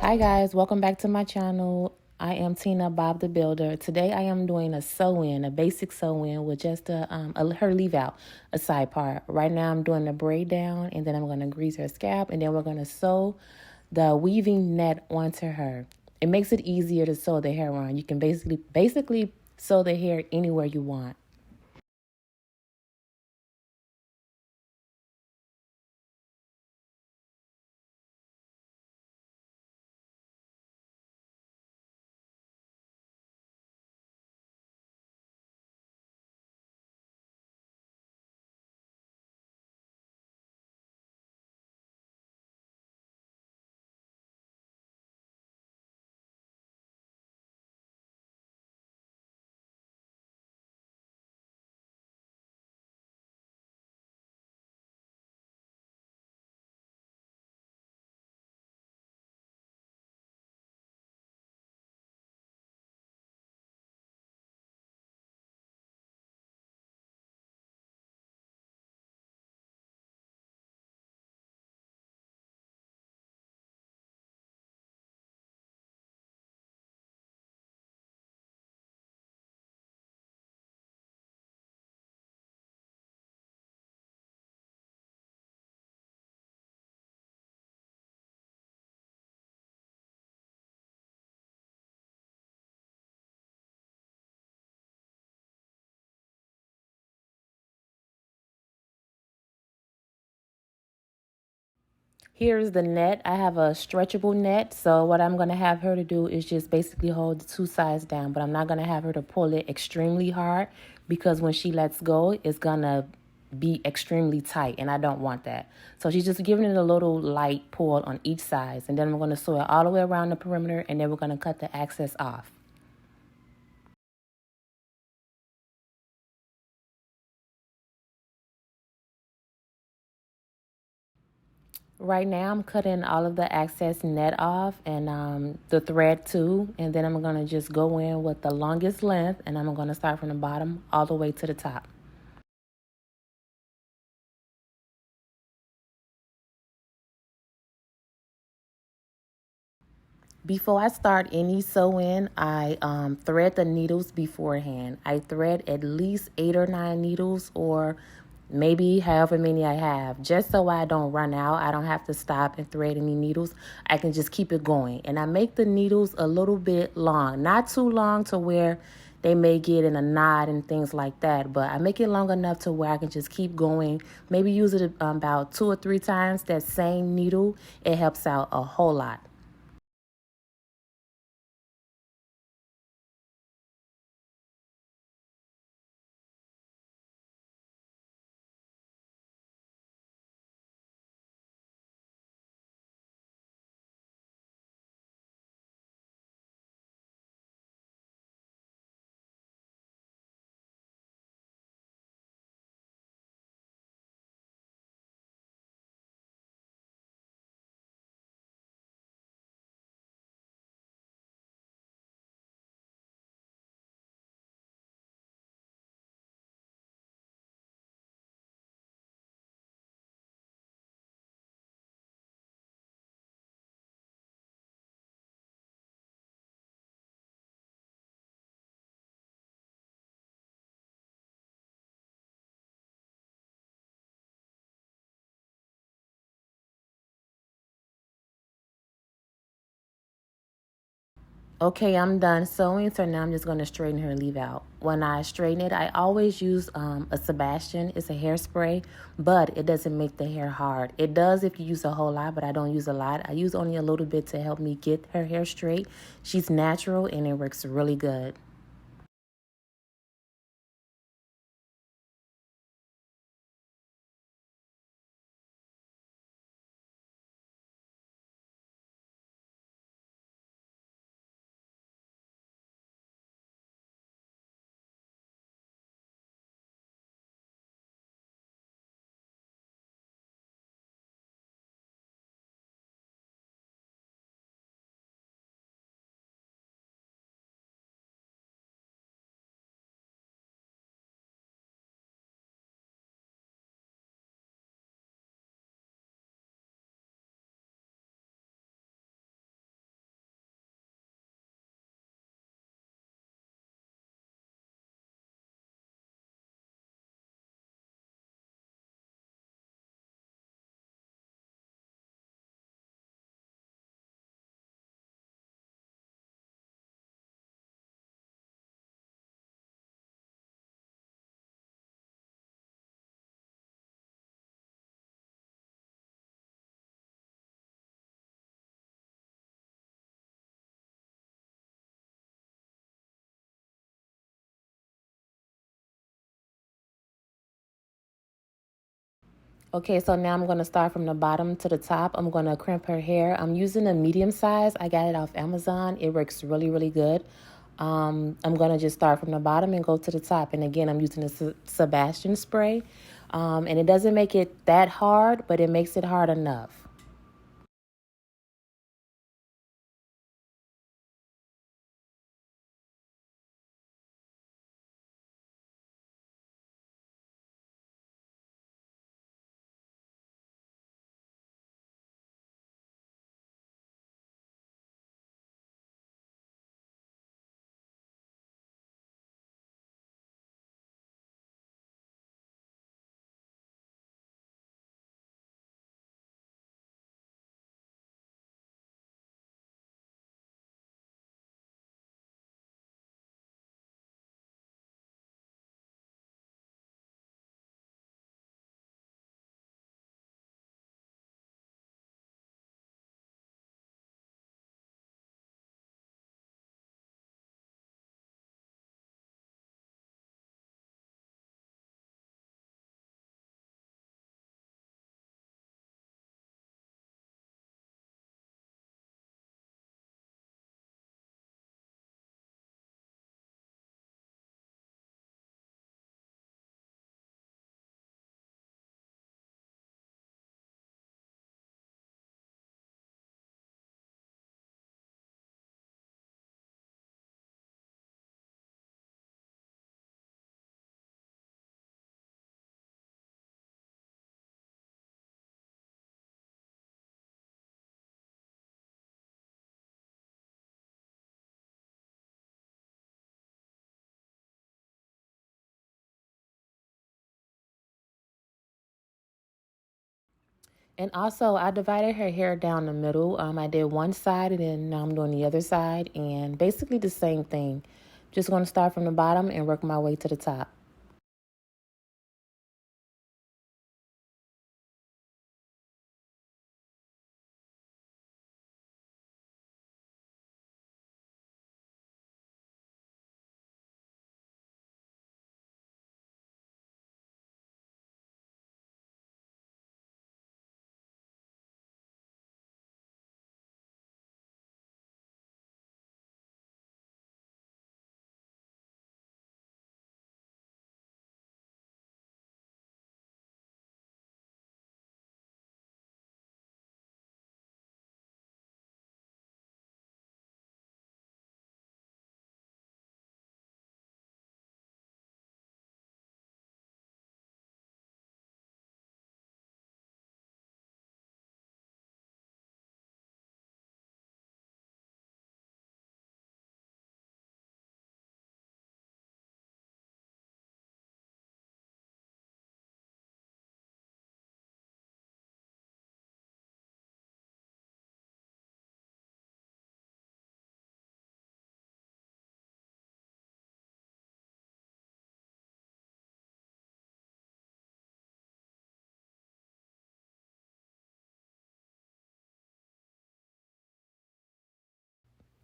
Hi guys, welcome back to my channel. I am Tina Bob the Builder. Today I am doing a sew-in, a basic sew-in with just her leave out, a side part. Right now I'm doing the braid down and then I'm going to grease her scalp and then we're going to sew the weaving net onto her. It makes it easier to sew the hair on. You can basically sew the hair anywhere you want. Here's the net. I have a stretchable net. So what I'm going to have her to do is just basically hold the two sides down. But I'm not going to have her to pull it extremely hard because when she lets go, it's going to be extremely tight. And I don't want that. So she's just giving it a little light pull on each side. And then I'm going to sew it all the way around the perimeter. And then we're going to cut the excess off. Right now, I'm cutting all of the excess net off and the thread too. And then I'm going to just go in with the longest length. And I'm going to start from the bottom all the way to the top. Before I start any sewing, I thread the needles beforehand. I thread at least 8 or 9 needles or maybe however many I have, just so I don't run out. I don't have to stop and thread any needles. I can just keep it going. And I make the needles a little bit long, not too long to where they may get in a knot and things like that, but I make it long enough to where I can just keep going. Maybe use it about 2 or 3 times that same needle. It helps out a whole lot. Okay, I'm done sewing, so now I'm just going to straighten her leave out. When I straighten it, I always use a Sebastian. It's a hairspray, but it doesn't make the hair hard. It does if you use a whole lot, but I don't use a lot. I use only a little bit to help me get her hair straight. She's natural, and it works really good. Okay, so now I'm going to start from the bottom to the top. I'm going to crimp her hair. I'm using a medium size. I got it off Amazon. It works really, really good. I'm going to just start from the bottom and go to the top. And again, I'm using the Sebastian spray. And it doesn't make it that hard, but it makes it hard enough. And also, I divided her hair down the middle. I did one side, and then now I'm doing the other side. And basically the same thing. Just going to start from the bottom and work my way to the top.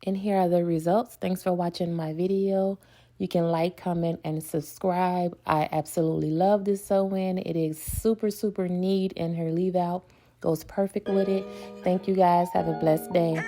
And here are the results. Thanks for watching my video. You can like, comment, and subscribe. I absolutely love this sew-in. It is super, super neat, and her leave out goes perfect with it. Thank you guys. Have a blessed day.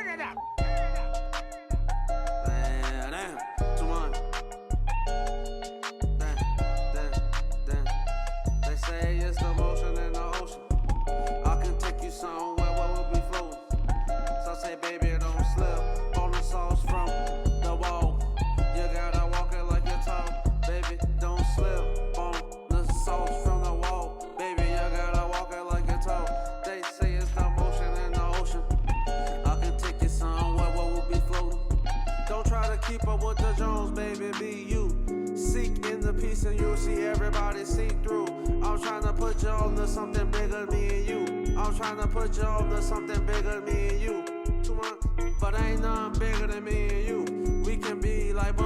Keep up with the Jones, baby, be you. Seek in the peace and you'll see everybody see through. I'm trying to put you on to something bigger than me and you. I'm trying to put you on to something bigger than me and you. 2 months, but ain't nothing bigger than me and you. We can be like